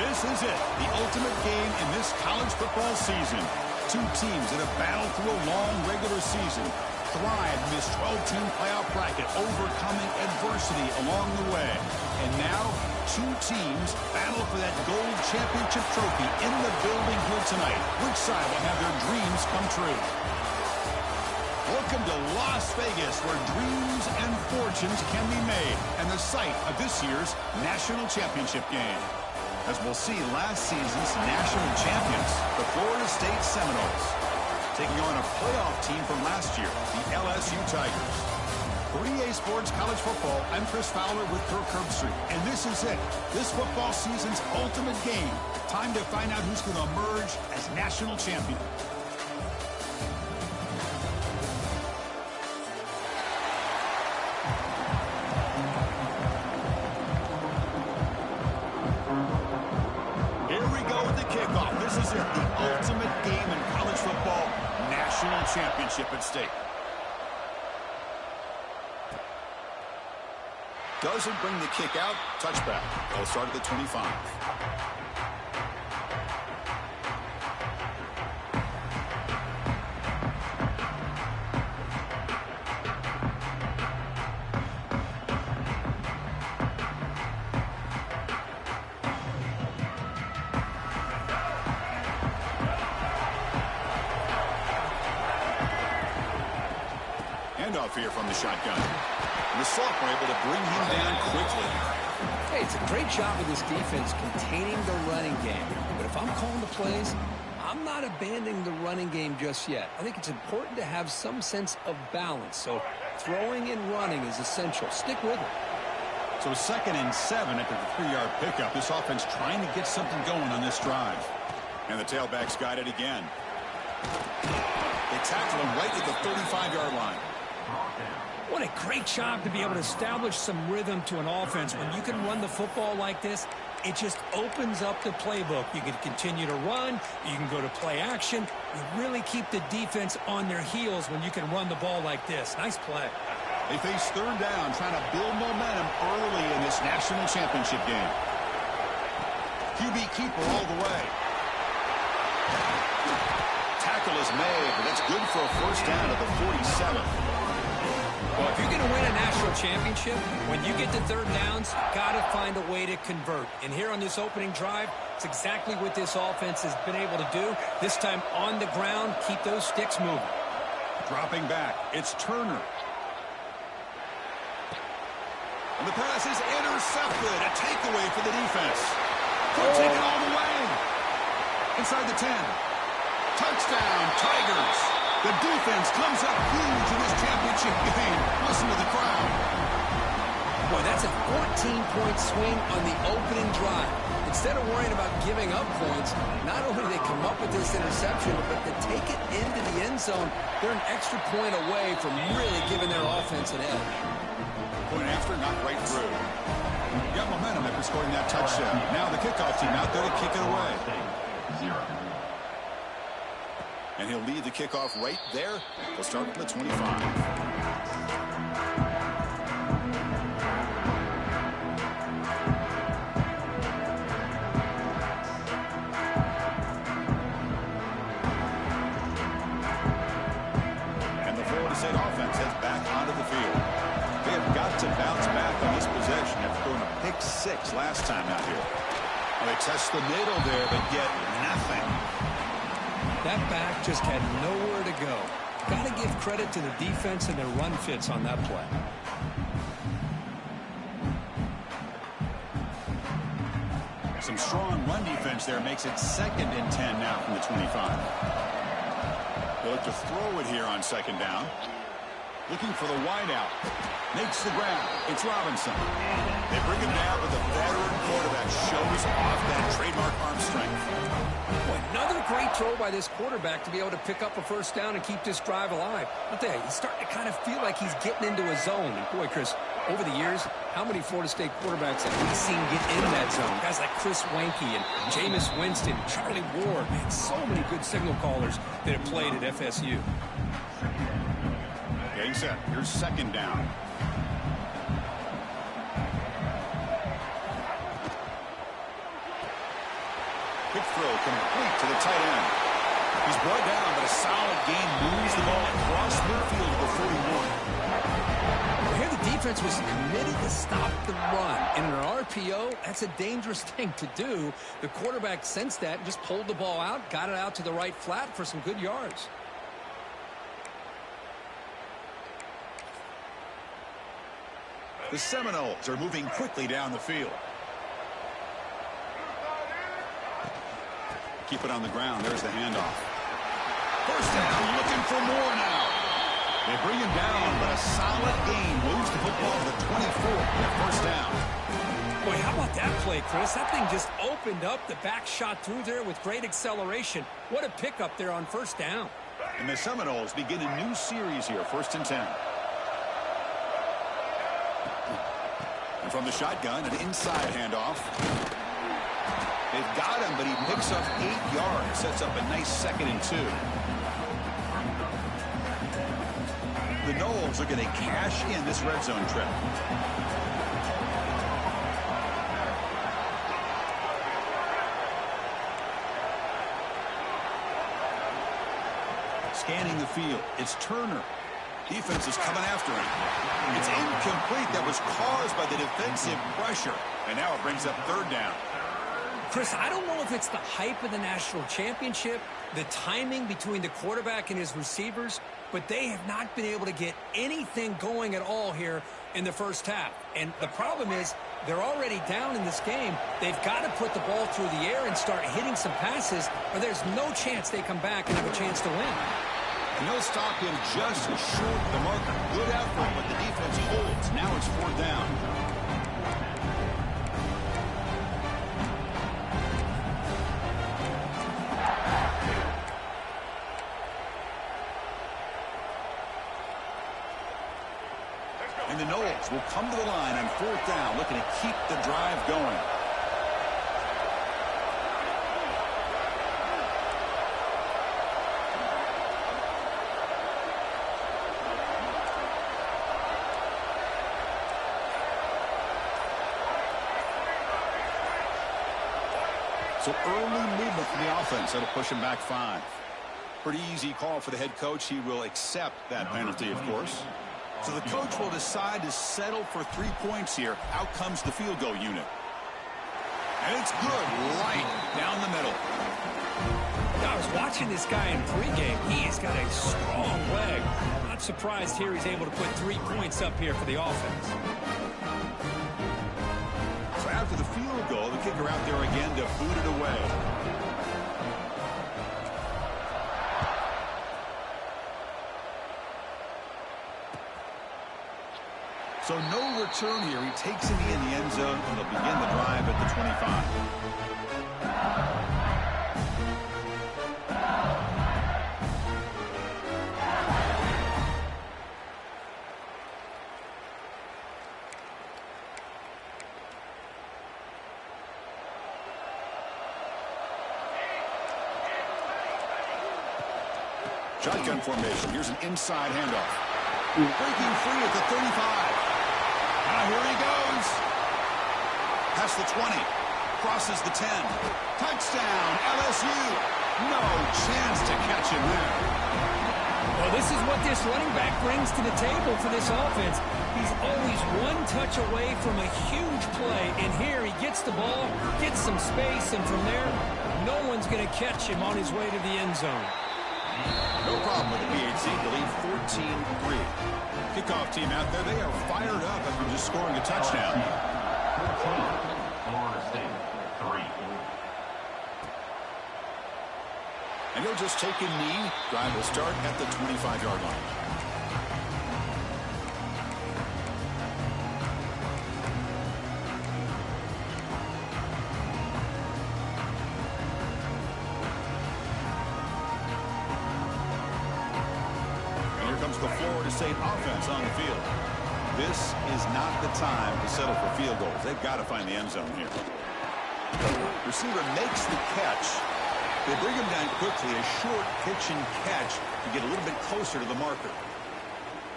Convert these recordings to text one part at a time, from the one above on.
This is it, the ultimate game in this college football season. Two teams that have battled through a long regular season, thrived in this 12-team playoff bracket, overcoming adversity along the way. And now, two teams battle for that gold championship trophy in the building here tonight. Which side will have their dreams come true? Welcome to Las Vegas, where dreams and fortunes can be made, and the site of this year's national championship game. As we'll see, last season's national champions, the Florida State Seminoles, taking on a playoff team from last year, the LSU Tigers. For EA Sports College Football, I'm Chris Fowler with Kirk Herbstreit, and this is it, this football season's ultimate game. Time to find out who's going to emerge as national champion. Championship at stake. Doesn't bring the kick out. Touchback. They'll start at the 25. Off here from the shotgun. And the sophomore able to bring him down quickly. Hey, it's a great job of this defense containing the running game. But if I'm calling the plays, I'm not abandoning the running game just yet. I think it's important to have some sense of balance. So throwing and running is essential. Stick with it. So 2nd and 7 after the 3-yard pickup. This offense trying to get something going on this drive. And the tailback's got it again. They tackle him right at the 35-yard line. What a great job to be able to establish some rhythm to an offense. When you can run the football like this, it just opens up the playbook. You can continue to run. You can go to play action. You really keep the defense on their heels when you can run the ball like this. Nice play. They face 3rd down, trying to build momentum early in this national championship game. QB keeper all the way. Tackle is made, but that's good for a 1st down at the 47. Well, if you're going to win a national championship, when you get to 3rd downs, you've got to find a way to convert. And here on this opening drive, it's exactly what this offense has been able to do. This time on the ground, keep those sticks moving. Dropping back, it's Turner. And the pass is intercepted. A takeaway for the defense. Could take it all the way. Inside the 10. Touchdown, Tigers. The defense comes up huge in this championship game. Listen to the crowd. Boy, that's a 14-point swing on the opening drive. Instead of worrying about giving up points, not only do they come up with this interception, but to take it into the end zone, they're an extra point away from really giving their offense an edge. Point after, not right through. Got momentum after scoring that touchdown. Now the kickoff team out there to kick it away. 0. And he'll lead the kickoff right there. They'll start from the 25. And the Florida State offense heads back onto the field. They have got to bounce back on this possession after throwing a pick 6 last time out here. Well, they test the middle there, but get nothing. That back just had nowhere to go. Got to give credit to the defense and their run fits on that play. Some strong run defense there makes it 2nd and 10 now from the 25. They look to throw it here on 2nd down. Looking for the wideout. Makes the grab. It's Robinson. They bring him down, but the veteran quarterback shows off that trademark arm strength. Boy, another great throw by this quarterback to be able to pick up a 1st down and keep this drive alive. I'll tell you, he's starting to kind of feel like he's getting into a zone. And boy, Chris, over the years, how many Florida State quarterbacks have we seen get in that zone? Guys like Chris Weinke and Jameis Winston, Charlie Ward, man, so many good signal callers that have played at FSU. Getting set. Here's 2nd down. throw complete to the tight end. He's brought down, but a solid gain moves the ball across midfield to the 41. Here the defense was committed to stop the run. In an RPO, that's a dangerous thing to do. The quarterback sensed that and just pulled the ball out, got it out to the right flat for some good yards. The Seminoles are moving quickly down the field. Keep it on the ground. There's the handoff. First down, looking for more now. They bring him down, but a solid gain moves the football to the 24 and first down. Boy, how about that play, Chris? That thing just opened up. The back shot through there with great acceleration. What a pickup there on first down. And the Seminoles begin a new series here, 1st and 10. And from the shotgun, an inside handoff. They've got him, but he picks up 8 yards. Sets up a nice 2nd and 2. The Noles are going to cash in this red zone trip. Scanning the field. It's Turner. Defense is coming after him. It's incomplete. That was caused by the defensive pressure. And now it brings up 3rd down. Chris, I don't know if it's the hype of the national championship, the timing between the quarterback and his receivers, but they have not been able to get anything going at all here in the first half. And the problem is they're already down in this game. They've got to put the ball through the air and start hitting some passes, or there's no chance they come back and have a chance to win. And they'll stop him just short of the marker. Good effort, but the defense holds. Now it's 4th down. And the Noles will come to the line on 4th down, looking to keep the drive going. So early movement from the offense. That'll push him back 5. Pretty easy call for the head coach. He will accept that penalty, of course. So the coach will decide to settle for 3 points here. Out comes the field goal unit. And it's good right down the middle. I was watching this guy in pregame. He has got a strong leg. Not surprised here he's able to put 3 points up here for the offense. So after the field goal, the kicker out there again to boot it away. So no return here. He takes it in the end zone, and they'll begin the drive at the 25. Shotgun formation. Here's an inside handoff. Breaking free at the 35. Now here he goes. Past the 20. Crosses the 10. Touchdown, LSU. No chance to catch him there. Well, this is what this running back brings to the table for this offense. He's always one touch away from a huge play. And here he gets the ball, gets some space, and from there, no one's going to catch him on his way to the end zone. No problem with the PHC to lead 14-3. Kickoff team out there, they are fired up after just scoring a touchdown. Florida State, 3. And he'll just take a knee. Drive will start at the 25-yard line. The Florida State offense on the field. This is not the time to settle for field goals. They've got to find the end zone here. Receiver makes the catch. They bring him down quickly. A short pitch and catch to get a little bit closer to the marker.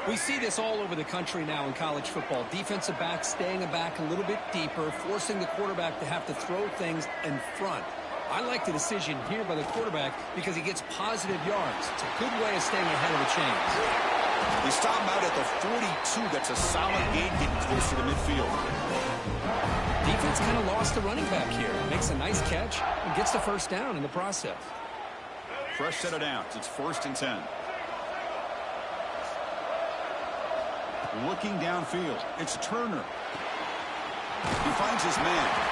We see this all over the country now in college football. Defensive backs staying back a little bit deeper, forcing the quarterback to have to throw things in front. I like the decision here by the quarterback because he gets positive yards. It's a good way of staying ahead of the chains. They stop him out at the 42. That's a solid gain getting closer to midfield. Defense kind of lost the running back here. Makes a nice catch and gets the first down in the process. Fresh set of downs. It's 1st and 10. Looking downfield. It's Turner. He finds his man.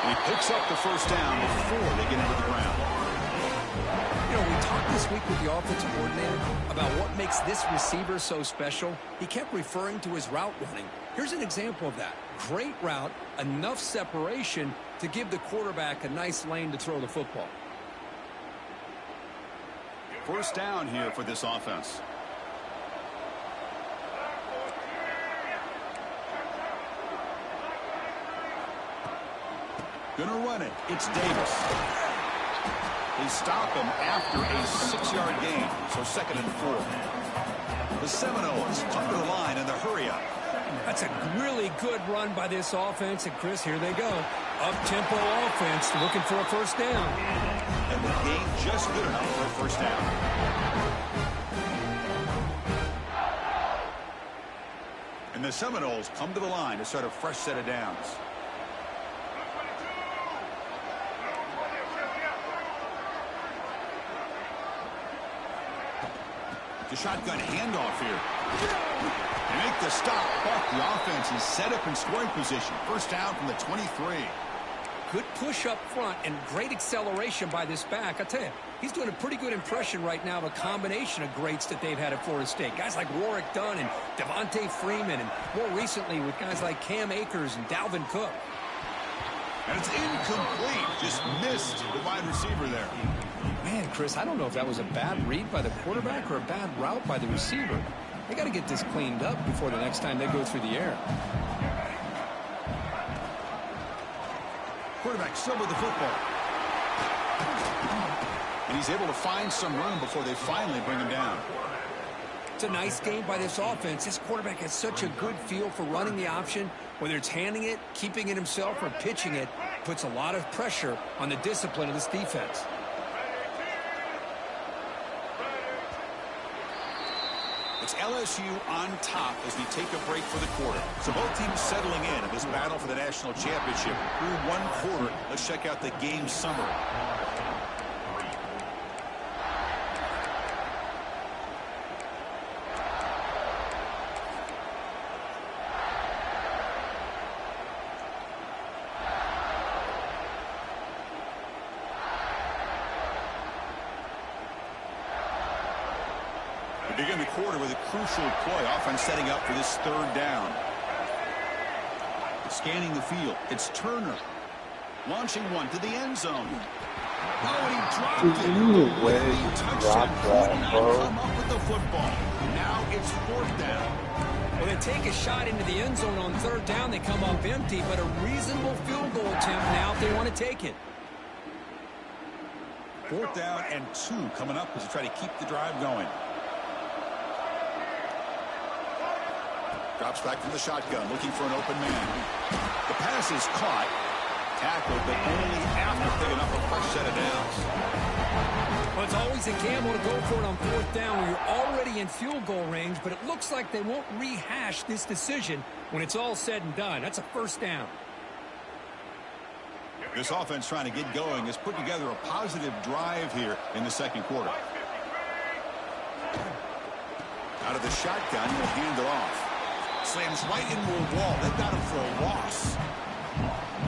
And he picks up the first down before they get into the ground. You know, we talked this week with the offensive coordinator about what makes this receiver so special. He kept referring to his route running. Here's an example of that. Great route, enough separation to give the quarterback a nice lane to throw the football. First down here for this offense. Gonna run it. It's Davis. They stop him after a 6-yard gain, so 2nd and 4. The Seminoles come to the line in the hurry-up. That's a really good run by this offense. And, Chris, here they go. Up-tempo offense looking for a first down. And the gain just good enough for a first down. And the Seminoles come to the line to start a fresh set of downs. The shotgun handoff here. They make the stop, but the offense is set up in scoring position. First down from the 23. Good push up front and great acceleration by this back. I tell you, he's doing a pretty good impression right now of a combination of greats that they've had at Florida State. Guys like Warwick Dunn and Devontae Freeman, and more recently with guys like Cam Akers and Dalvin Cook. And it's incomplete. Just missed the wide receiver there. Man, Chris, I don't know if that was a bad read by the quarterback or a bad route by the receiver. They got to get this cleaned up before the next time they go through the air. Quarterback still with the football. And he's able to find some room before they finally bring him down. It's a nice game by this offense. This quarterback has such a good feel for running the option. Whether it's handing it, keeping it himself, or pitching it, puts a lot of pressure on the discipline of this defense. It's LSU on top as we take a break for the quarter. So both teams settling in this battle for the national championship. Through one quarter, let's check out the game summary. We begin the quarter with a crucial play. Offense setting up for this 3rd down. Scanning the field. It's Turner. Launching one to the end zone. Oh, and he dropped it. Touchdown. Could not come up with the football. Now it's 4th down. Well, they take a shot into the end zone on 3rd down. They come up empty, but a reasonable field goal attempt now if they want to take it. 4th down and 2 coming up as they try to keep the drive going. Drops back from the shotgun, looking for an open man. The pass is caught, tackled, but only after picking up a fresh set of downs. Well, it's always a gamble to go for it on 4th down when you're already in field goal range, but it looks like they won't rehash this decision when it's all said and done. That's a first down. This offense trying to get going has put together a positive drive here in the 2nd quarter. Out of the shotgun, he'll hand it off. Slams right into a wall. They've got him for a loss.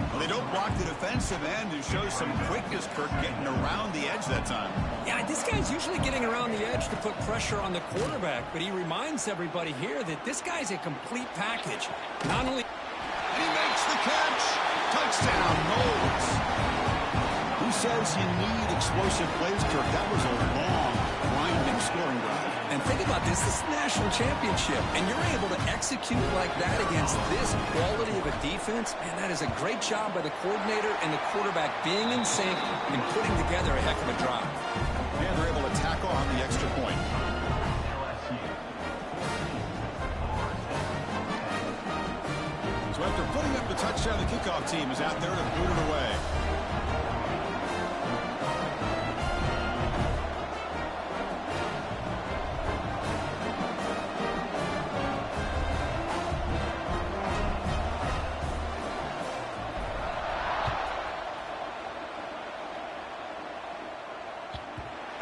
Well, they don't block the defensive end and show some quickness, Kirk, getting around the edge that time. Yeah, this guy's usually getting around the edge to put pressure on the quarterback, but he reminds everybody here that this guy's a complete package. Not only... And he makes the catch. Touchdown, Knowles. Who says you need explosive plays, Kirk? That was a long, grinding scoring drive. And think about this. This is the national championship, and you're able to execute like that against this quality of a defense. Man, that is a great job by the coordinator and the quarterback being in sync and putting together a heck of a drive. And they're able to tack on the extra point. So after putting up the touchdown, the kickoff team is out there to boot it away.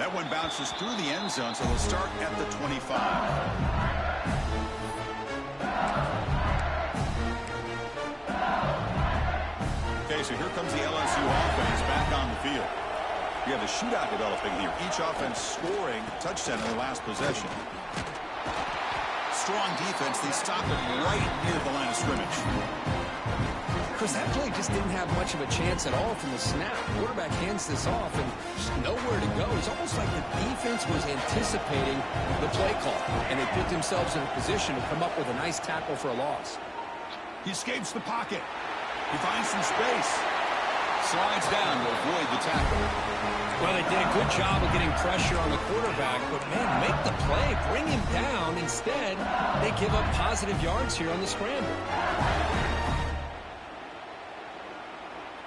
That one bounces through the end zone, so they'll start at the 25. Okay, so here comes the LSU offense back on the field. You have a shootout developing here. Each offense scoring a touchdown in their last possession. Strong defense. They stop it right near the line of scrimmage. Chris, that play just didn't have much of a chance at all from the snap. The quarterback hands this off and just nowhere to go. It's almost like the defense was anticipating the play call, and they put themselves in a position to come up with a nice tackle for a loss. He escapes the pocket. He finds some space. Slides down to avoid the tackle. Well, they did a good job of getting pressure on the quarterback, but, man, make the play, bring him down. Instead, they give up positive yards here on the scramble.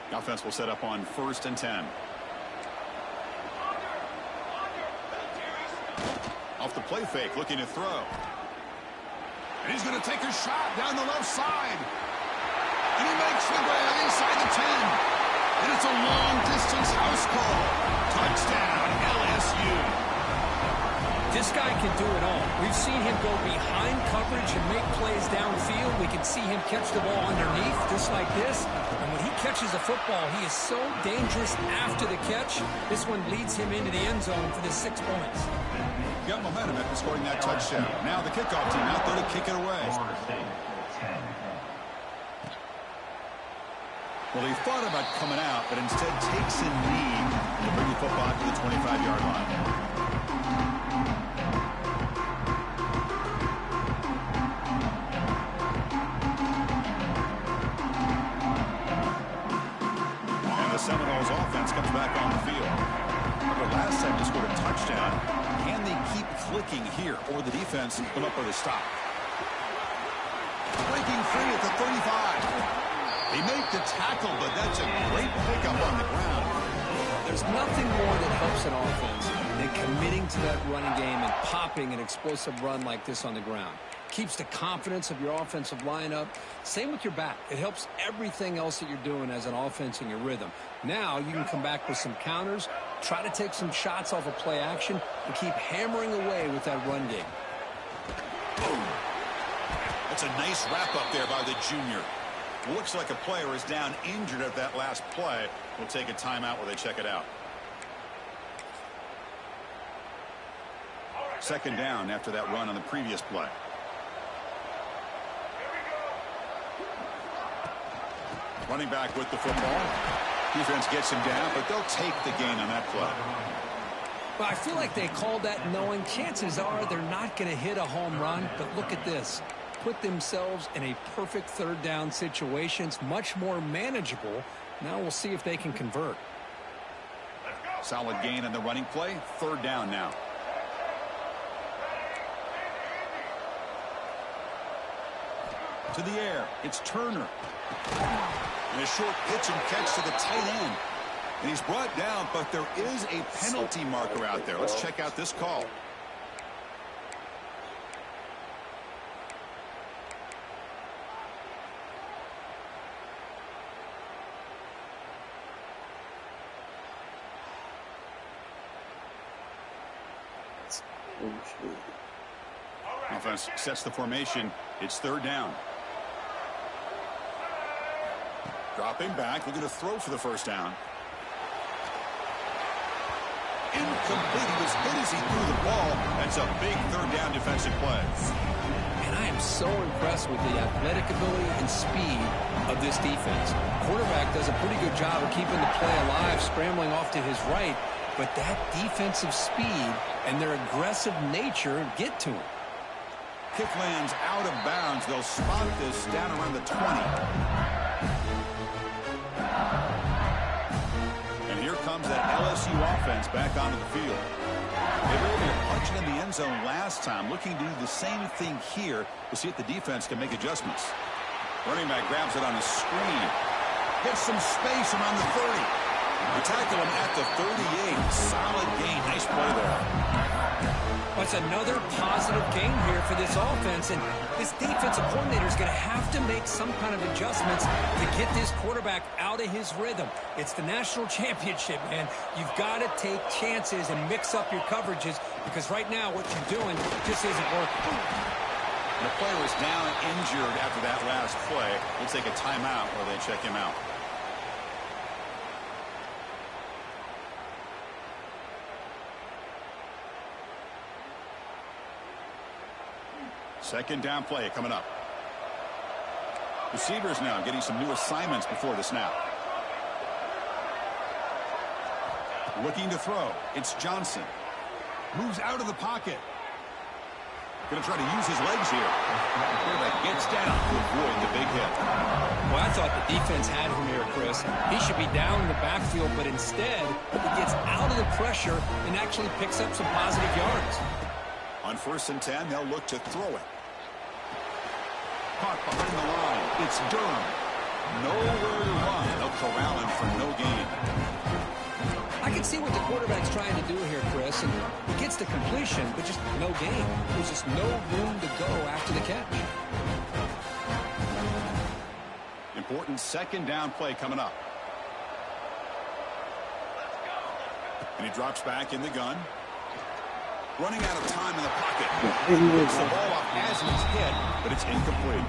The offense will set up on 1st and 10. Off the play fake, looking to throw. And he's going to take a shot down the left side. And he makes the grab inside the 10. And it's a long-distance house call. Touchdown, LSU. This guy can do it all. We've seen him go behind coverage and make plays downfield. We can see him catch the ball underneath, just like this. And when he catches a football, he is so dangerous after the catch. This one leads him into the end zone for the 6 points. Got momentum after scoring that touchdown. Now the kickoff team out there to kick it away. Well, he thought about coming out, but instead takes a knee to bring the football to the 25-yard line. And the Seminoles offense comes back on the field. Remember, last time they scored a touchdown. Can they keep clicking here, or the defense come up with a stop? Breaking free at the 35. They make the tackle, but that's a great pickup on the ground. There's nothing more that helps an offense than committing to that running game and popping an explosive run like this on the ground. Keeps the confidence of your offensive lineup. Same with your back. It helps everything else that you're doing as an offense in your rhythm. Now you can come back with some counters, try to take some shots off of play action, and keep hammering away with that run game. Boom. That's a nice wrap up there by the junior. Looks like a player is down injured at that last play. We'll take a timeout where they check it out. 2nd down after that run on the previous play. Running back with the football. Defense gets him down, but they'll take the gain on that play. Well, I feel like they called that knowing chances are they're not going to hit a home run, but look at this. Put themselves in a perfect 3rd down situation. It's much more manageable. Now we'll see if they can convert. Solid gain in the running play. 3rd down now. To the air. It's Turner. And a short pitch and catch to the tight end. And he's brought down, but there is a penalty marker out there. Let's check out this call. Offense sets the formation. It's 3rd down. Dropping back, looking to throw for the 1st down. Incomplete. He was hit as he threw the ball. That's a big 3rd down defensive play. And I am so impressed with the athletic ability and speed of this defense. Quarterback does a pretty good job of keeping the play alive, scrambling off to his right. But that defensive speed and their aggressive nature get to him. Kick lands out of bounds. They'll spot this down around the 20. And here comes that LSU offense back onto the field. They were able to punch it in the end zone last time. Looking to do the same thing here to see if the defense can make adjustments. Running back grabs it on a screen. Gets some space around the 30. They tackle him at the 38. Solid gain. Nice play there. Well, That's another positive game here for this offense, and this defensive coordinator is going to have to make some kind of adjustments to get this quarterback out of his rhythm. It's the national championship, man. You've got to take chances and mix up your coverages because right now what you're doing just isn't working. The player was down injured after that last play. We'll take a timeout while they check him out. Second down play coming up. Receivers now getting some new assignments before the snap. Looking to throw. It's Johnson. Moves out of the pocket. Going to try to use his legs here. Quarterback gets down to avoid the big hit. Well, I thought the defense had him here, Chris. He should be down in the backfield, but instead he gets out of the pressure and actually picks up some positive yards. On 1st and 10, they'll look to throw it. Caught behind the line. It's Durham. Nowhere to run. They'll corral him for no gain. I can see what the quarterback's trying to do here, Chris, and he gets the completion, but just no gain. There's just no room to go after the catch. Important second down play coming up. And he drops back in the gun. Running out of time in the pocket. Gets the ball off as he's hit, but it's incomplete.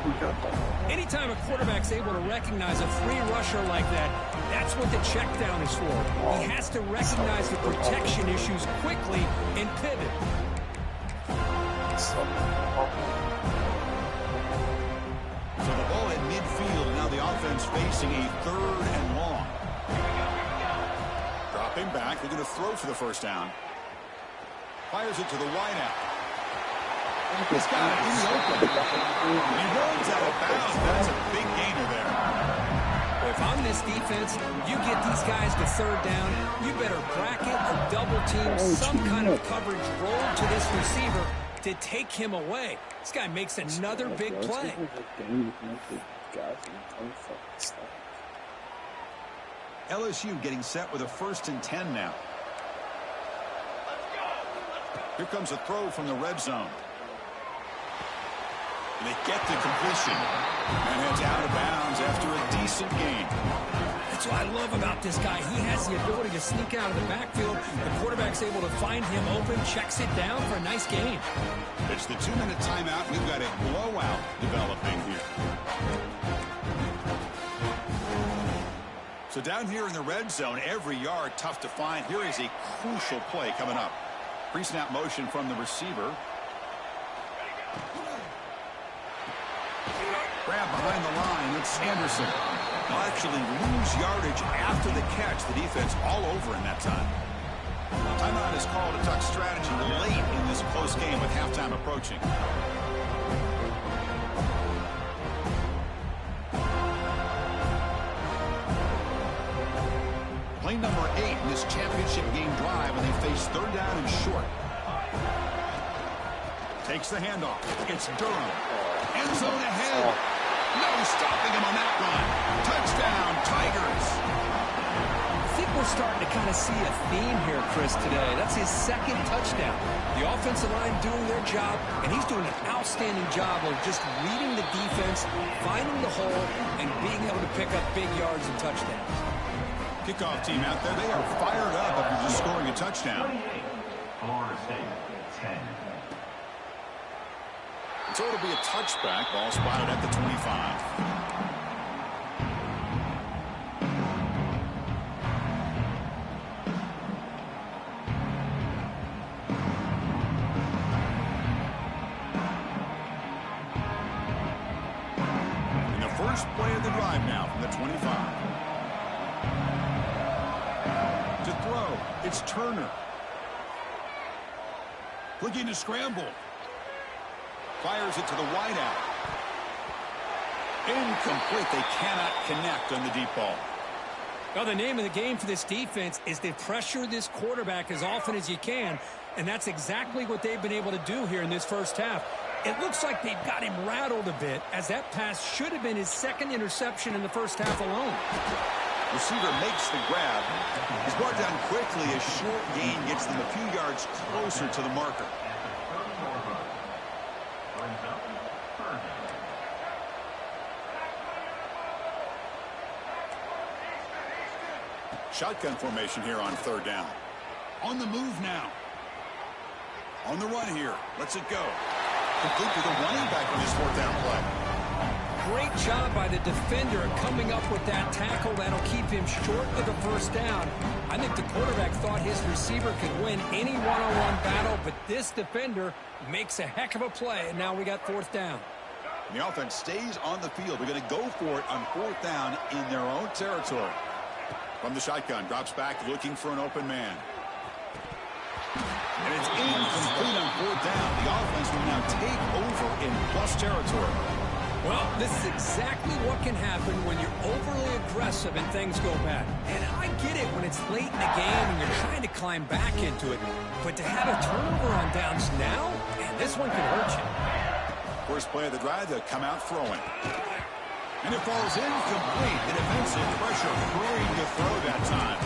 Anytime a quarterback's able to recognize a free rusher like that, that's what the check down is for. He has to recognize the protection issues quickly and pivot. So the ball at midfield. Now the offense facing a 3rd and long. Dropping back. They're going to throw for the first down. Fires it to the wideout. He's got it in the open. He runs out of bounds. That's a big gainer there. If I'm this defense, you get these guys to 3rd down, you better bracket or double team some kind of coverage roll to this receiver to take him away. This guy makes another big play. LSU getting set with a 1st and 10 now. Here comes a throw from the red zone. And they get the completion. And heads out of bounds after a decent gain. That's what I love about this guy. He has the ability to sneak out of the backfield. The quarterback's able to find him open, checks it down for a nice gain. It's the 2-minute timeout. We've got a blowout developing here. So down here in the red zone, every yard tough to find. Here is a crucial play coming up. Pre-snap motion from the receiver. Grab behind the line. It's Anderson. They'll actually lose yardage after the catch. The defense all over in that time. Timeout is called a tuck strategy late in this close game with halftime approaching. Play number 8 in this championship game drive, and they face 3rd down and short. Takes the handoff. It's Durham. End zone ahead. No stopping him on that run. Touchdown, Tigers. I think we're starting to kind of see a theme here, Chris, today. That's his 2nd touchdown. The offensive line doing their job, and he's doing an outstanding job of just reading the defense, finding the hole, and being able to pick up big yards and touchdowns. Kickoff team out there, they are fired up after just scoring a touchdown. So it'll be a touchback, ball spotted at the 25. And the first play of the drive now from the 25. To throw, it's Turner. Looking to scramble. Fires it to the wideout. Incomplete. They cannot connect on the deep ball. Well, the name of the game for this defense is to pressure this quarterback as often as you can, and that's exactly what they've been able to do here in this first half. It looks like they've got him rattled a bit, as that pass should have been his 2nd interception in the first half alone. Receiver makes the grab. He's brought down quickly. A short gain gets them a few yards closer to the marker. Shotgun formation here on third down. On the move now. On the run here. Lets it go. Complete to the running back on his fourth down play. Great job by the defender coming up with that tackle. That'll keep him short of the first down. I think the quarterback thought his receiver could win any one-on-one battle, but this defender makes a heck of a play, and now we got fourth down. The offense stays on the field. They're going to go for it on fourth down in their own territory. From the shotgun, drops back looking for an open man. And it's incomplete on fourth down. The offense will now take over in plus territory. Well, this is exactly what can happen when you're overly aggressive and things go bad. And I get it when it's late in the game and you're trying to climb back into it. But to have a turnover on downs now, man, this one can hurt you. First play of the drive, they'll come out throwing. And it falls incomplete. The defensive pressure hurrying to throw that time.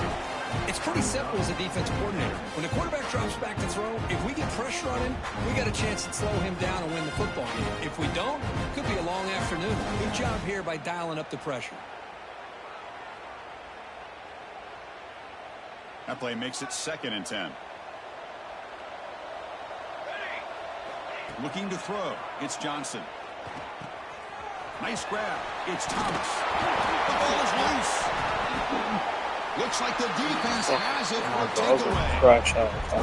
It's pretty simple as a defensive coordinator. When the quarterback drops back to throw, if we get pressure on him, we got a chance to slow him down and win the football game. If we don't, it could be a long afternoon. Good job here by dialing up the pressure. That play makes it 2nd and 10. Looking to throw. It's Johnson. Nice grab. It's Thomas. The ball is loose. Looks like the defense has it for a takeaway.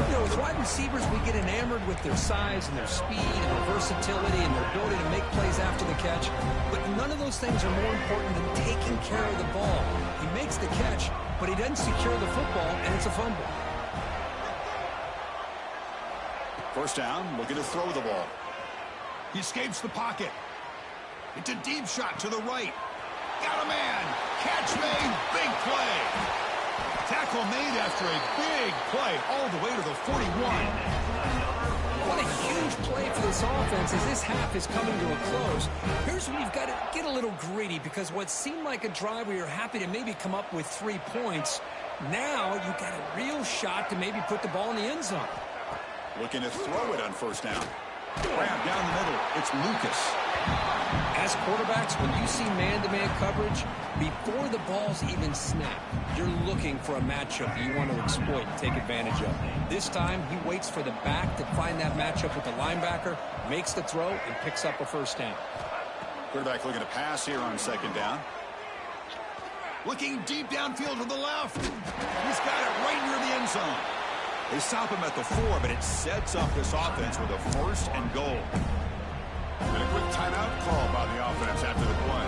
You know, as wide receivers, we get enamored with their size and their speed and their versatility and their ability to make plays after the catch. But none of those things are more important than taking care of the ball. He makes the catch, but he doesn't secure the football, and it's a fumble. First down, looking to throw the ball. He escapes the pocket. It's a deep shot to the right. Got a man. Catch made. Big play. Tackle made after a big play all the way to the 41. What a huge play for this offense as this half is coming to a close. Here's where you've got to get a little greedy because what seemed like a drive where you're happy to maybe come up with 3 points, now you've got a real shot to maybe put the ball in the end zone. Looking to throw it on first down. Grab down the middle. It's Lucas. As quarterbacks, when you see man-to-man coverage, before the ball's even snapped, you're looking for a matchup you want to exploit and take advantage of. This time, he waits for the back to find that matchup with the linebacker, makes the throw, and picks up a first down. Quarterback looking to pass here on second down. Looking deep downfield to the left. He's got it right near the end zone. They stop him at the 4, but it sets up this offense with a first and goal. And a quick timeout call by the offense after the play.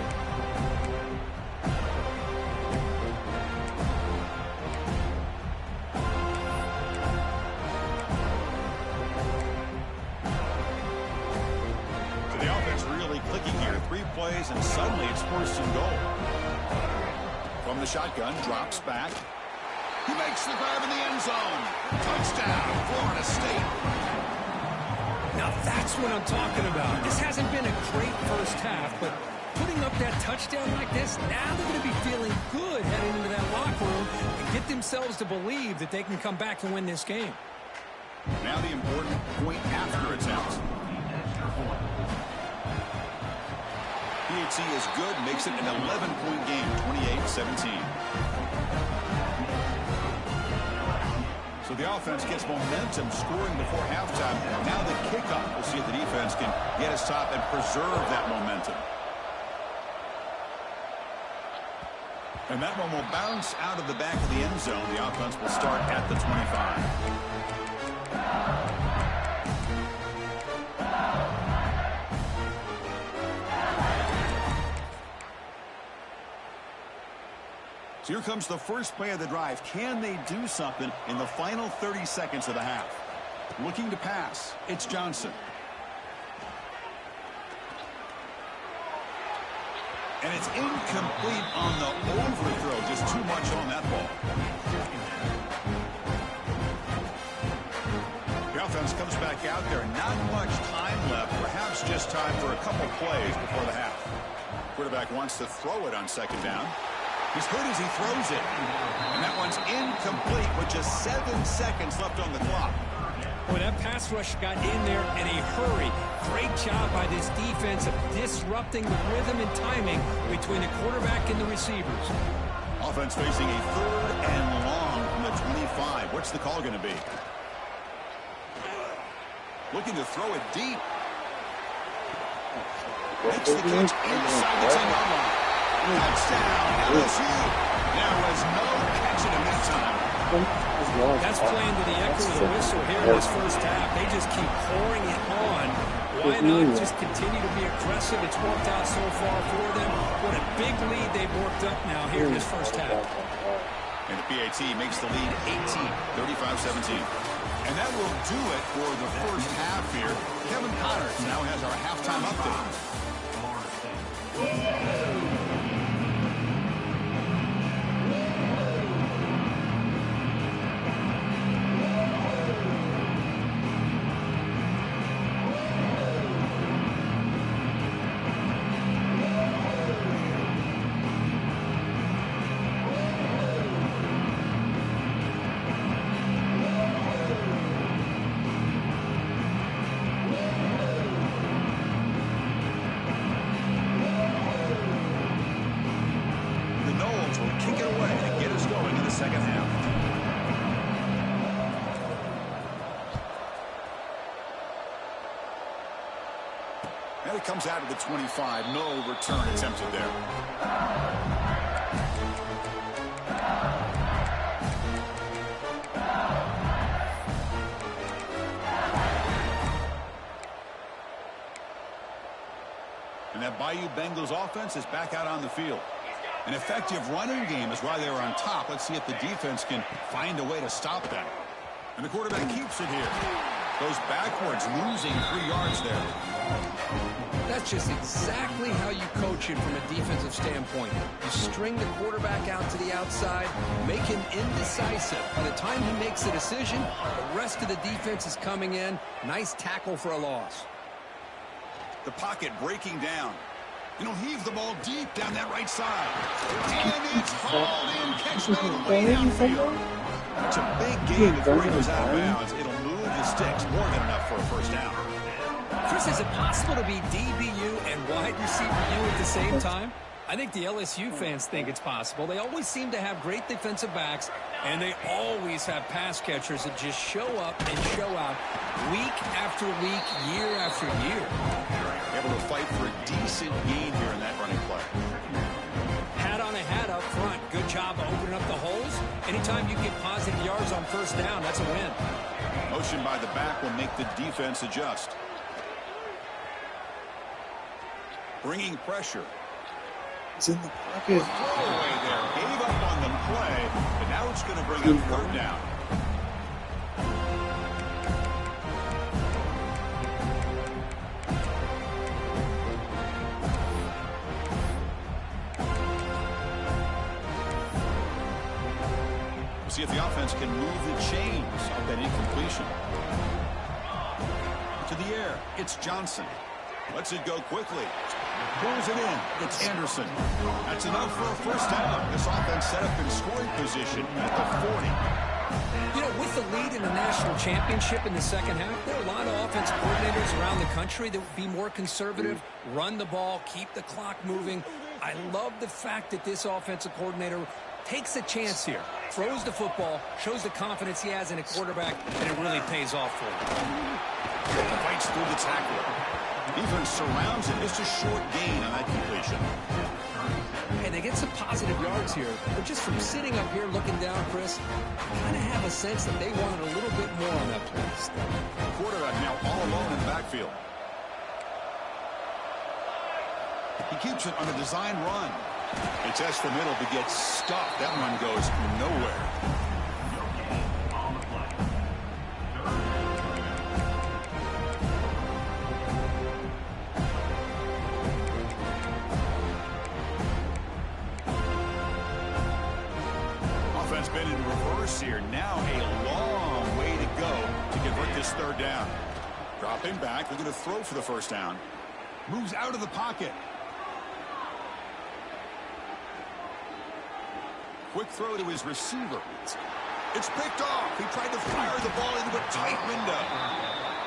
So the offense really clicking here. 3 plays, and suddenly it's first and goal. From the shotgun, drops back. He makes the grab in the end zone. Touchdown, Florida State. Now that's what I'm talking about. This hasn't been a great first half, but putting up that touchdown like this, now they're going to be feeling good heading into that locker room and get themselves to believe that they can come back and win this game. Now the important point after attempt. PHC is good, makes it an 11-point game, 28-17. So the offense gets momentum scoring before halftime. Now the kickoff. We'll see if the defense can get us top and preserve that momentum. And that one will bounce out of the back of the end zone. The offense will start at the 25. So here comes the first play of the drive. Can they do something in the final 30 seconds of the half? Looking to pass. It's Johnson. And it's incomplete on the overthrow. Just too much on that ball. The offense comes back out there. Not much time left. Perhaps just time for a couple plays before the half. Quarterback wants to throw it on second down. He's hurt as he throws it. And that one's incomplete with just 7 seconds left on the clock. Boy, that pass rush got in there in a hurry. Great job by this defense of disrupting the rhythm and timing between the quarterback and the receivers. Offense facing a 3rd and long from the 25. What's the call going to be? Looking to throw it deep. Makes the catch inside the 10-yard line. Touchdown, LSU. There was no catching him that time. That's playing to the echo of the whistle here in this first half. They just keep pouring it on. Why not just continue to be aggressive? It's worked out so far for them. What a big lead they've worked up now here in this first half. And the PAT makes the lead 18, 35-17. And that will do it for the first half here. Kevin Connors now has our halftime update. And it comes out of the 25. No return attempted there. And that Bayou Bengals offense is back out on the field. An effective running game is why they were on top. Let's see if the defense can find a way to stop them. And the quarterback keeps it here. Goes backwards, losing 3 yards there. That's just exactly how you coach it from a defensive standpoint. You string the quarterback out to the outside, make him indecisive. By the time he makes a decision, the rest of the defense is coming in. Nice tackle for a loss. The pocket breaking down. And he'll heave the ball deep down that right side. And it's hauled in. Catch made way downfield. It's a big game before he goes out of bounds. It'll move the sticks more than enough for a first down. Chris, is it possible to be DBU and wide receiver U at the same time? I think the LSU fans think it's possible. They always seem to have great defensive backs, and they always have pass catchers that just show up and show out week after week, year after year. Able to fight for a decent gain here in that running play. Hat on a hat up front. Good job of opening up the holes. Anytime you get positive yards on first down, that's a win. Motion by the back will make the defense adjust. Bringing pressure. It's in the pocket. Throwaway there. Gave up on the play, but now it's going to bring up 3rd down. We'll see if the offense can move the chains of that incompletion. To the air, it's Johnson. Lets it go quickly. Pulls it in. It's Anderson. That's enough for a first down. This offense set up in scoring position at the 40. You know, with the lead in the national championship in the second half, there are a lot of offensive coordinators around the country that would be more conservative, run the ball, keep the clock moving. I love the fact that this offensive coordinator takes a chance here, throws the football, shows the confidence he has in a quarterback, and it really pays off for him. Fights through the tackle. Defense surrounds it. Just a short gain on that completion. And they get some positive yards here, but just from sitting up here looking down, Chris, I kind of have a sense that they wanted a little bit more on that play. Quarterback now all alone in the backfield. He keeps it on a design run. He tests the middle but gets stuffed. That one goes nowhere. Been in reverse here. Now a long way to go to convert this 3rd down. Dropping back. They're going to throw for the first down. Moves out of the pocket. Quick throw to his receiver. It's picked off. He tried to fire the ball into a tight window.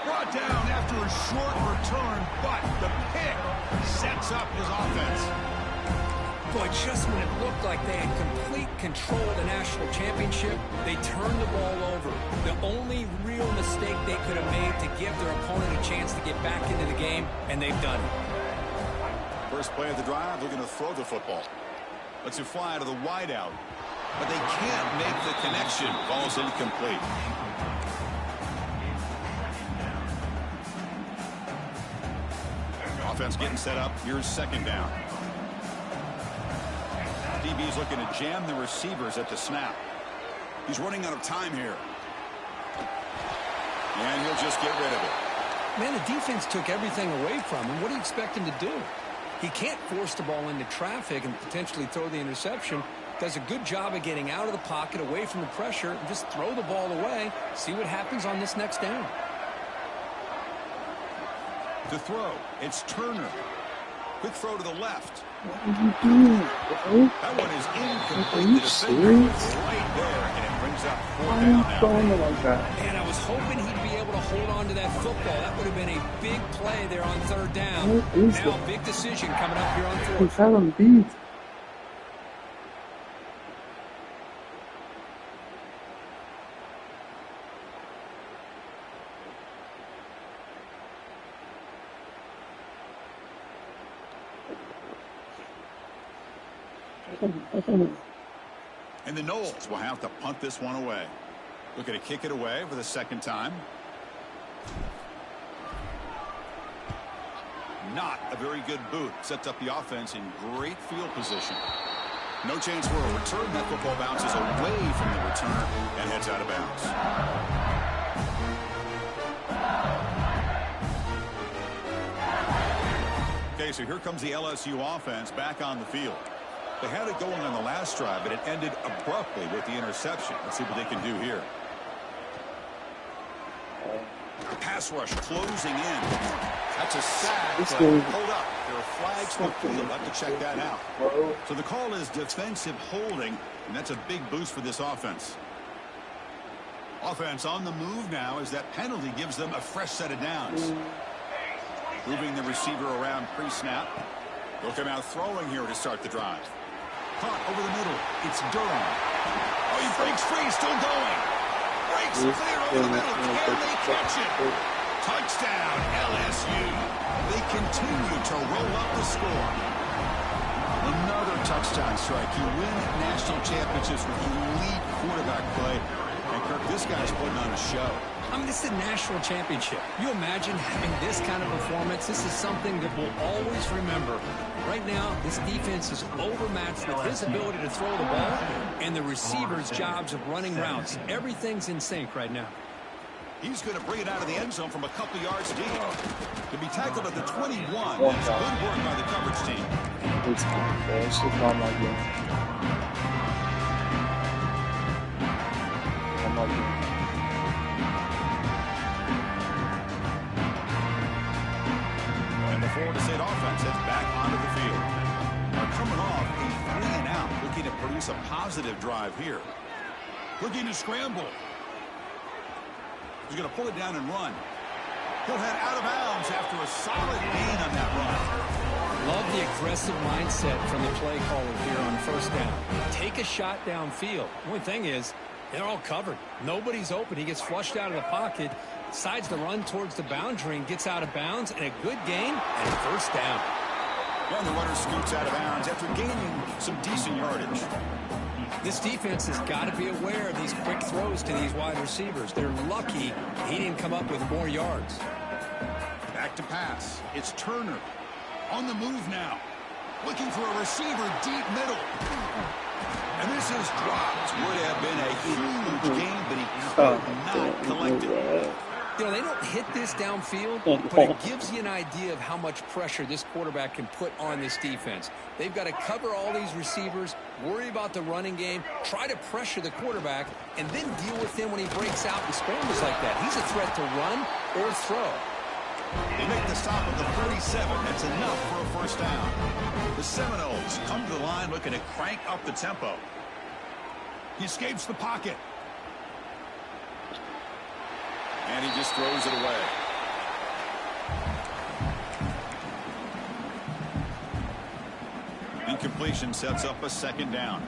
Brought down after a short return, but the pick sets up his offense. Boy, just when it looked like they had complete control of the national championship, they turned the ball over. The only real mistake they could have made to give their opponent a chance to get back into the game, and they've done it. First play of the drive, they're going to throw the football. Lets it fly to the wideout. But they can't make the connection. Ball's incomplete. Offense getting set up. Here's second down. DB's looking to jam the receivers at the snap. He's running out of time here. And he'll just get rid of it. Man, the defense took everything away from him. What do you expect him to do? He can't force the ball into traffic and potentially throw the interception. Does a good job of getting out of the pocket, away from the pressure, and just throw the ball away. See what happens on this next down. To throw, it's Turner. Quick throw to the left. What are you doing, bro? That one is incomplete. Are you The defender serious? was right there, and it brings up fourth Why are down you now. throwing it like that? And I was hoping he'd be able to hold on to that football. That would have been a big play there on third down. What is Now, it? big decision coming up here on He fourth. had him beat. And the Knowles will have to punt this one away. Looking to kick it away for the second time. Not a very good boot. Sets up the offense in great field position. No chance for a return. That football bounces away from the returner and heads out of bounds. Okay, so here comes the LSU offense back on the field. They had it going on the last drive, but it ended abruptly with the interception. Let's see what they can do here. Pass rush closing in. That's a sack. But hold up. There are flags for the field. I'll have to check that out. So the call is defensive holding, and that's a big boost for this offense. Offense on the move now as that penalty gives them a fresh set of downs. Moving the receiver around pre-snap. They'll come out throwing here to start the drive. Caught over the middle. It's Durham. Oh, he breaks free. Still going. Breaks clear over the middle. Can they catch it? Touchdown, LSU. They continue to roll up the score. Another touchdown strike. You win national championships with elite quarterback play. And Kirk, this guy's putting on a show. I mean, this is a national championship. You imagine having this kind of performance? This is something that we'll always remember. Right now, this defense is overmatched with his ability to throw the ball and the receiver's jobs of running routes. Everything's in sync right now. He's going to bring it out of the end zone from a couple yards deep. To be tackled at the 21. That's good work by the coverage team. It's not, bro. It's just not my game. I'm not doing it. And the Florida State offense heads back onto the field. They're coming off a 3-and-out, looking to produce a positive drive here. Looking to scramble. He's going to pull it down and run. He'll head out of bounds after a solid gain on that run. Love the aggressive mindset from the play caller here on first down. Take a shot downfield. The only thing is, they're all covered. Nobody's open. He gets flushed out of the pocket, decides to run towards the boundary and gets out of bounds, and a good gain and a first down. Well, the runner scoots out of bounds after gaining some decent yardage. This defense has got to be aware of these quick throws to these wide receivers. They're lucky he didn't come up with more yards. Back to pass. It's Turner. On the move now. Looking for a receiver deep middle. And this is dropped. Would have been a huge gain, but he could not collect it. You know, they don't hit this downfield, but it gives you an idea of how much pressure this quarterback can put on this defense. They've got to cover all these receivers, worry about the running game, try to pressure the quarterback, and then deal with him when he breaks out and scrambles like that. He's a threat to run or throw. They make the stop at the 37. That's enough for a first down. The Seminoles come to the line looking to crank up the tempo. He escapes the pocket. And he just throws it away. Incompletion sets up a second down.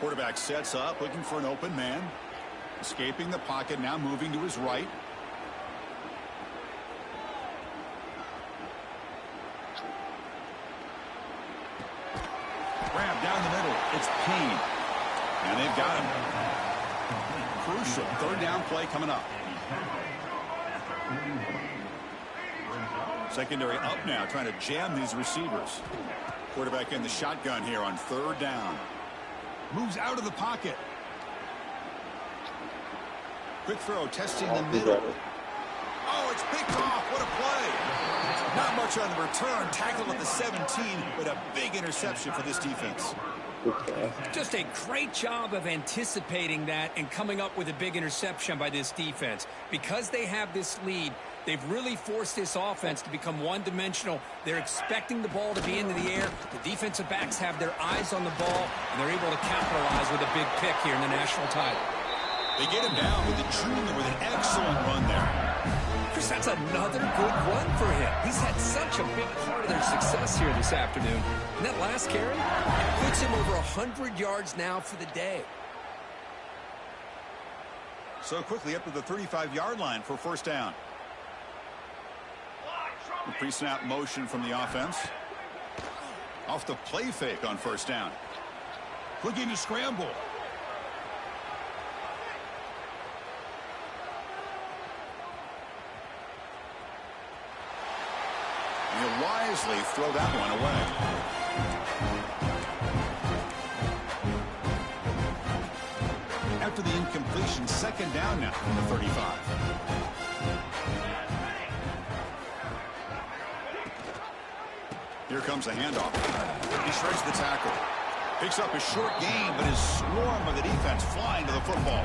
Quarterback sets up, looking for an open man. Escaping the pocket, now moving to his right. Grab down the middle. It's Payne. And they've got him. Crucial third down play coming up. Secondary up now, trying to jam these receivers. Quarterback in the shotgun here on third down. Moves out of the pocket. Quick throw, testing the middle. Oh, it's picked off. What a play. Not much on the return. Tackled at the 17, but a big interception for this defense. Just a great job of anticipating that and coming up with a big interception by this defense. Because they have this lead, they've really forced this offense to become one-dimensional. They're expecting the ball to be into the air. The defensive backs have their eyes on the ball, and they're able to capitalize with a big pick here in the national title. They get him down with a junior with an excellent run there. Chris, that's another good run for him. He's had such a big part of their success here this afternoon. And that last carry, it puts him over 100 yards now for the day. So quickly up to the 35-yard line for first down. Pre-snap motion from the offense. Off the play fake on first down. Looking to scramble. He'll wisely throw that one away. After the incompletion, second down now from the 35. Here comes a handoff. He shreds the tackle. Picks up a short gain, but his swarm of the defense flying to the football.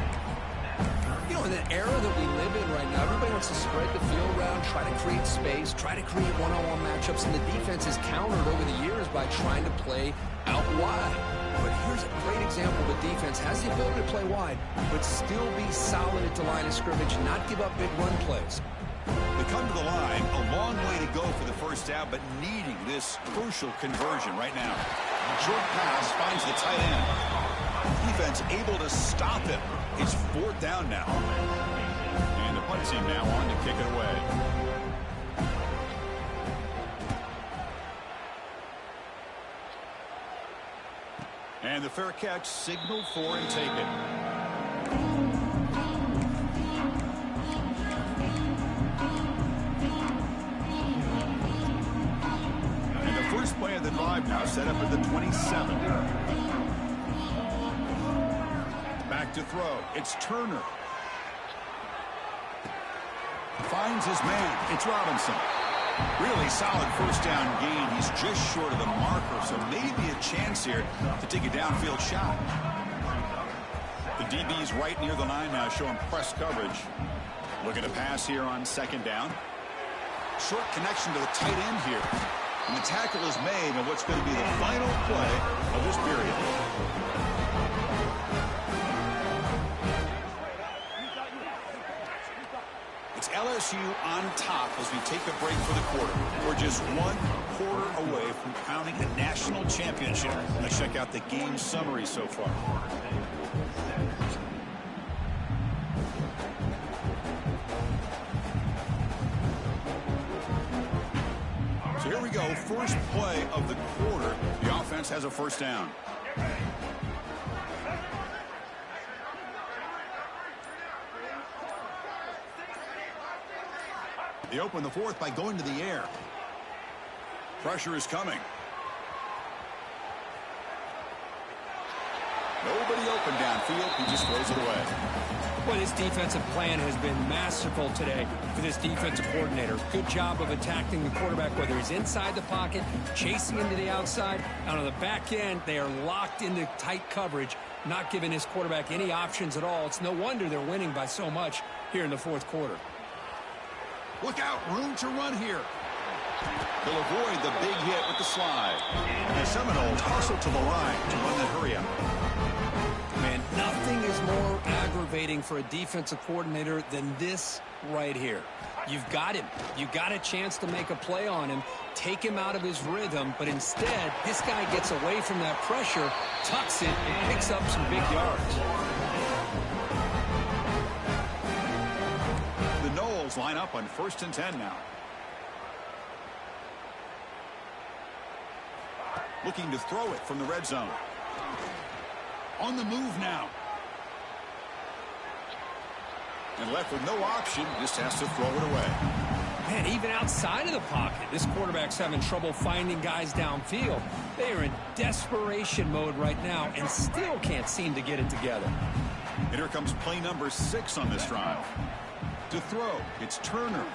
You know, in the era that we live in right now, everybody wants to spread the field around, try to create space, try to create one-on-one matchups, and the defense has countered over the years by trying to play out wide. But here's a great example of a defense has the ability to play wide, but still be solid at the line of scrimmage and not give up big run plays. They come to the line, a long way to go for the first down, but needing this crucial conversion right now. Short pass finds the tight end. Defense able to stop him. It's fourth down now. And the punt team now on to kick it away. And the fair catch signaled for and taken. And the first play of the drive now set up at the 27. Back to throw. It's Turner. Finds his man. It's Robinson. Really solid first down gain. He's just short of the marker, so maybe a chance here to take a downfield shot. The DB's right near the line now, showing press coverage. Looking to pass here on second down. Short connection to the tight end here. And the tackle is made on what's going to be the final play of this period. It's LSU on top as we take a break for the quarter. We're just 1 quarter away from crowning a national championship. Let's check out the game summary so far. So here we go. First play of the quarter. The offense has a first down. They open the fourth by going to the air. Pressure is coming. Nobody open downfield. He just throws it away. Well, this defensive plan has been masterful today for this defensive coordinator. Good job of attacking the quarterback, whether he's inside the pocket, chasing him to the outside. And on the back end, they are locked into tight coverage, not giving his quarterback any options at all. It's no wonder they're winning by so much here in the fourth quarter. Look out, room to run here. He'll avoid the big hit with the slide. And the Seminoles hustle to the line to run that hurry up. Man, nothing is more aggravating for a defensive coordinator than this right here. You've got him. You've got a chance to make a play on him, take him out of his rhythm, but instead, this guy gets away from that pressure, tucks it, and picks up some big yards. The Noles line up on 1st and 10 now. Looking to throw it from the red zone. On the move now. And left with no option, just has to throw it away. Man, even outside of the pocket, this quarterback's having trouble finding guys downfield. They are in desperation mode right now and still can't seem to get it together. And here comes play number 6 on this drive. To throw, it's Turner.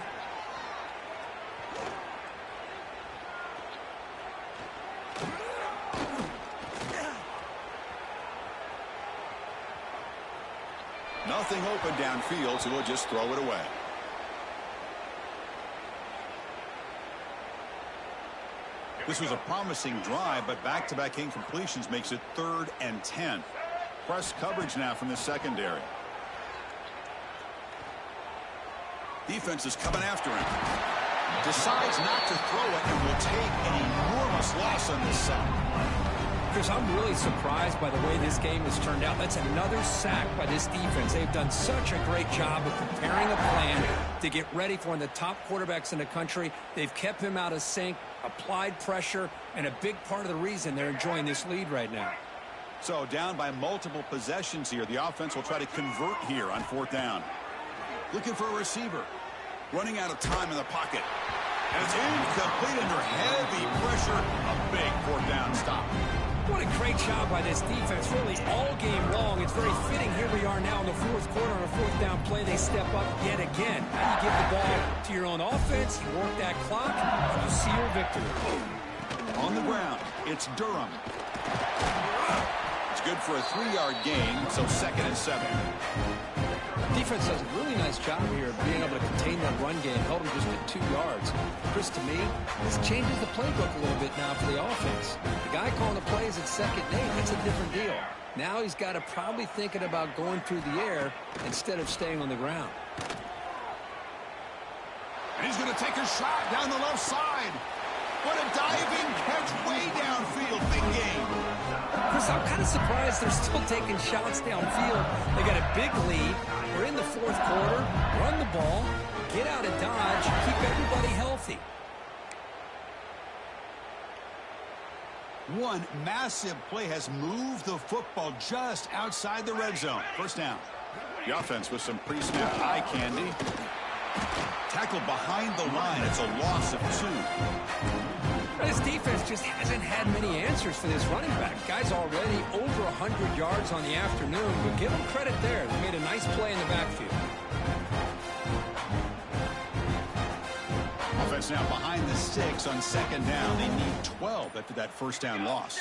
Nothing open downfield, so he'll just throw it away. This was a promising drive, but back-to-back incompletions makes it 3rd and 10. Press coverage now from the secondary. Defense is coming after him. Decides not to throw it and will take an enormous loss on this side. Chris, I'm really surprised by the way this game has turned out. That's another sack by this defense. They've done such a great job of preparing a plan to get ready for one of the top quarterbacks in the country. They've kept him out of sync, applied pressure, and a big part of the reason they're enjoying this lead right now. So down by multiple possessions here. The offense will try to convert here on 4th down. Looking for a receiver. Running out of time in the pocket. And it's incomplete under heavy pressure. A big 4th down stop. What a great job by this defense, really all game long. It's very fitting. Here we are now in the 4th quarter on a 4th down play. They step up yet again. How do you give the ball to your own offense? You work that clock, and you see your victory. On the ground, it's Durham. It's good for a 3-yard gain, so 2nd and 7. Defense does a really nice job here of being able to contain that run game, held him just at 2 yards. Chris, to me, this changes the playbook a little bit now for the offense. The guy calling the plays at 2nd and 8, that's a different deal. Now he's got to probably thinking about going through the air instead of staying on the ground. And he's going to take a shot down the left side. What a diving catch way downfield. Big game. Chris, I'm kind of surprised they're still taking shots downfield. They got a big lead. We're in the 4th quarter. Run the ball. Get out of Dodge. Keep everybody healthy. One massive play has moved the football just outside the red zone. 1st down. The offense with some pre-snap eye candy. Tackled behind the line. It's a loss of 2. This defense just hasn't had many answers for this running back. Guy's already over 100 yards on the afternoon, but give him credit there. They made a nice play in the backfield. Offense now behind the 6 on 2nd down. They need 12 after that 1st down loss.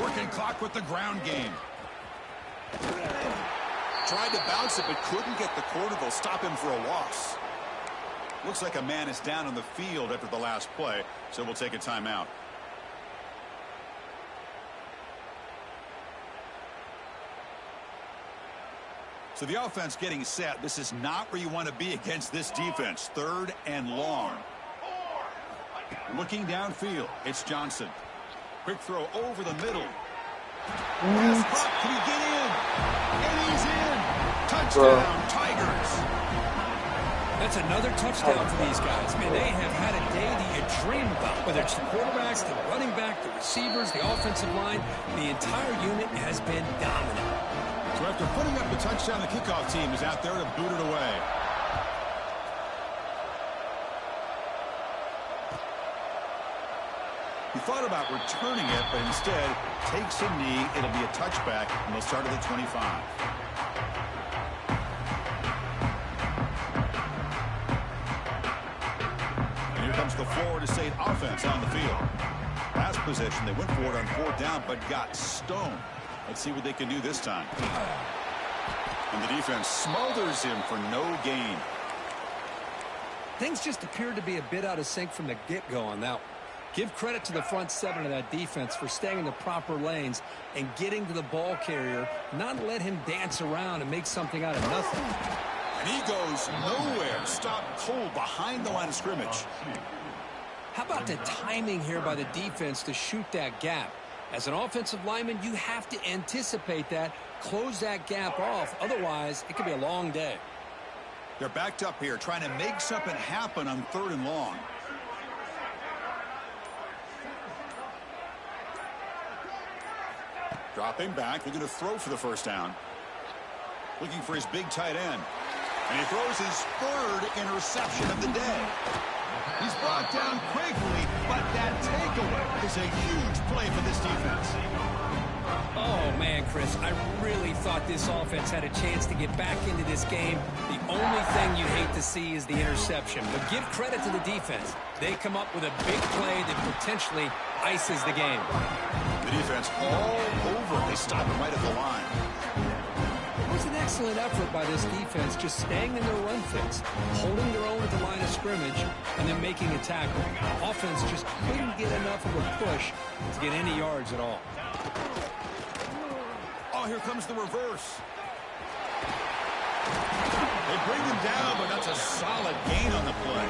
Working clock with the ground game. Tried to bounce it, but couldn't get the corner. They'll stop him for a loss. Looks like a man is down on the field after the last play, so we'll take a timeout. So the offense getting set. This is not where you want to be against this defense. 3rd and long. Looking downfield, it's Johnson. Quick throw over the middle. Pass clock, can he get in? And he's in. Touchdown, Tigers. That's another touchdown for these guys. Man, they have had a day that you dream about. Whether it's the quarterbacks, the running back, the receivers, the offensive line, the entire unit has been dominant. So after putting up the touchdown, the kickoff team is out there to boot it away. He thought about returning it, but instead takes a knee. It'll be a touchback, and they'll start at the 25. Comes the Florida State offense on the field. Last possession, they went for it on 4th down, but got stoned. Let's see what they can do this time. And the defense smothers him for no gain. Things just appeared to be a bit out of sync from the get-go on that one. Give credit to the front seven of that defense for staying in the proper lanes and getting to the ball carrier, not let him dance around and make something out of nothing. And he goes nowhere. Stopped cold behind the line of scrimmage. How about the timing here by the defense to shoot that gap? As an offensive lineman, you have to anticipate that, close that gap off. Otherwise, it could be a long day. They're backed up here, trying to make something happen on 3rd and long. Dropping back, looking to throw for the first down. Looking for his big tight end. And he throws his 3rd interception of the day. He's brought down quickly, but that takeaway is a huge play for this defense. Oh, man, Chris, I really thought this offense had a chance to get back into this game. The only thing you hate to see is the interception. But give credit to the defense. They come up with a big play that potentially ices the game. The defense all over. They stop him right at the line. It was an excellent effort by this defense, just staying in their run fits, holding their own at the line of scrimmage, and then making a tackle. Offense just couldn't get enough of a push to get any yards at all. Oh, here comes the reverse. They bring him down, but that's a solid gain on the play.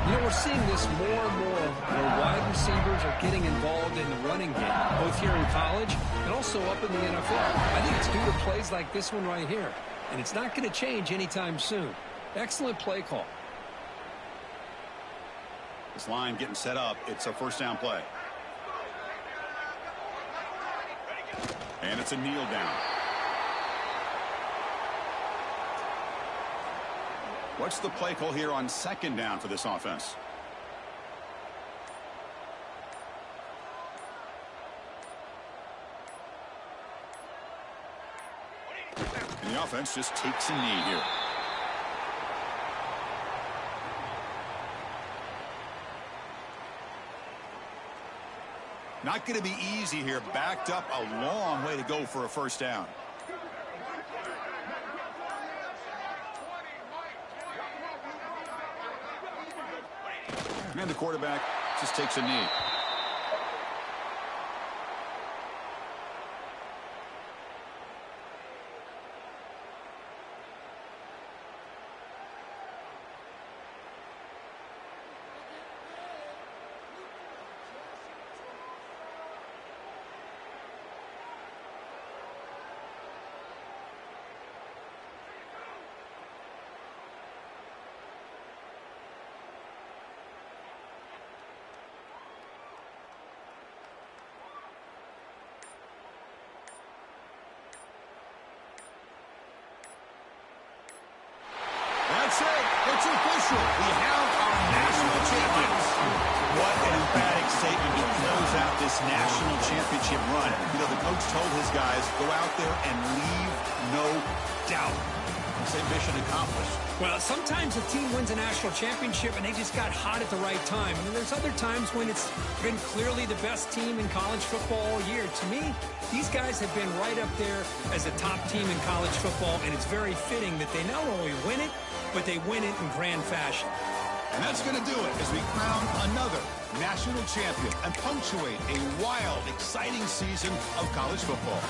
You know, we're seeing this more and more where wide receivers are getting involved in the running game, both here in college and also up in the NFL. I think it's due to plays like this one right here, and it's not going to change anytime soon. Excellent play call. This line getting set up. It's a first down play. And it's a kneel down. What's the play call here on 2nd down for this offense? And the offense just takes a knee here. Not going to be easy here. Backed up a long way to go for a first down. And the quarterback just takes a knee. That's it. It's official. We have our national champions. What an emphatic statement to close out this national championship run. You know, the coach told his guys, go out there and leave no doubt. Same mission accomplished. Well, sometimes a team wins a national championship and they just got hot at the right time. And there's other times when it's been clearly the best team in college football all year. To me, these guys have been right up there as a top team in college football, and it's very fitting that they not only win it, but they win it in grand fashion. And that's going to do it as we crown another national champion and punctuate a wild, exciting season of college football.